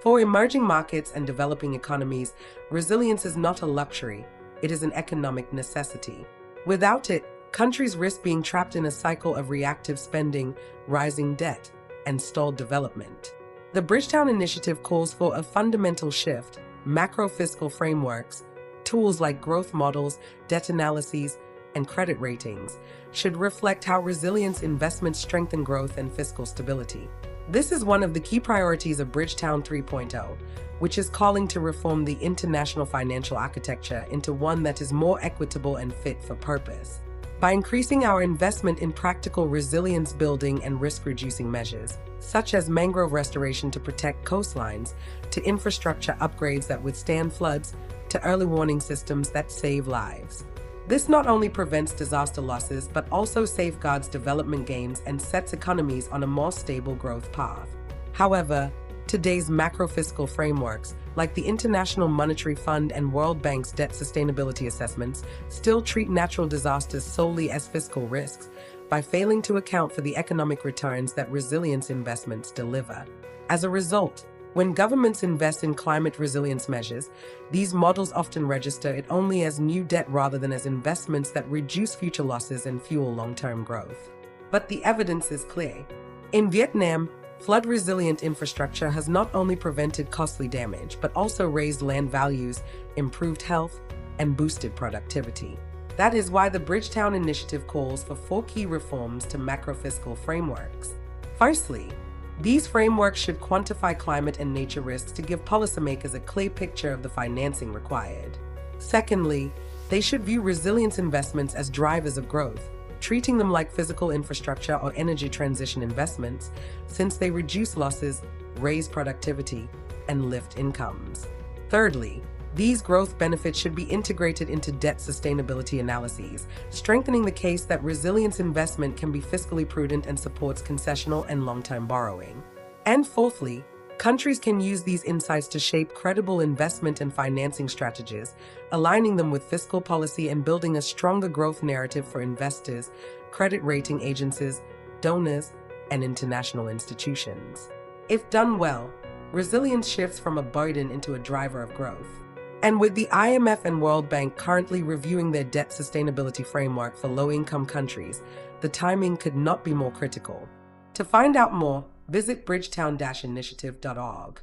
For emerging markets and developing economies, resilience is not a luxury, it is an economic necessity. Without it, countries risk being trapped in a cycle of reactive spending, rising debt, and stalled development. The Bridgetown Initiative calls for a fundamental shift. Macrofiscal frameworks, tools like growth models, debt analyses, and credit ratings should reflect how resilience investments strengthen growth and fiscal stability. This is one of the key priorities of Bridgetown 3.0, which is calling to reform the international financial architecture into one that is more equitable and fit for purpose. By increasing our investment in practical resilience building and risk-reducing measures, such as mangrove restoration to protect coastlines, to infrastructure upgrades that withstand floods, to early warning systems that save lives. This not only prevents disaster losses, but also safeguards development gains and sets economies on a more stable growth path. However, today's macrofiscal frameworks, like the International Monetary Fund and World Bank's debt sustainability assessments, still treat natural disasters solely as fiscal risks by failing to account for the economic returns that resilience investments deliver. As a result, when governments invest in climate resilience measures, these models often register it only as new debt rather than as investments that reduce future losses and fuel long-term growth. But the evidence is clear. In Vietnam, flood-resilient infrastructure has not only prevented costly damage, but also raised land values, improved health, and boosted productivity. That is why the Bridgetown Initiative calls for 4 key reforms to macrofiscal frameworks. Firstly, these frameworks should quantify climate and nature risks to give policymakers a clear picture of the financing required. Secondly, they should view resilience investments as drivers of growth, treating them like physical infrastructure or energy transition investments, since they reduce losses, raise productivity, and lift incomes. Thirdly, these growth benefits should be integrated into debt sustainability analyses, strengthening the case that resilience investment can be fiscally prudent and supports concessional and long-term borrowing. And fourthly, countries can use these insights to shape credible investment and financing strategies, aligning them with fiscal policy and building a stronger growth narrative for investors, credit rating agencies, donors, and international institutions. If done well, resilience shifts from a burden into a driver of growth. And with the IMF and World Bank currently reviewing their debt sustainability framework for low-income countries, the timing could not be more critical. To find out more, visit bridgetown-initiative.org.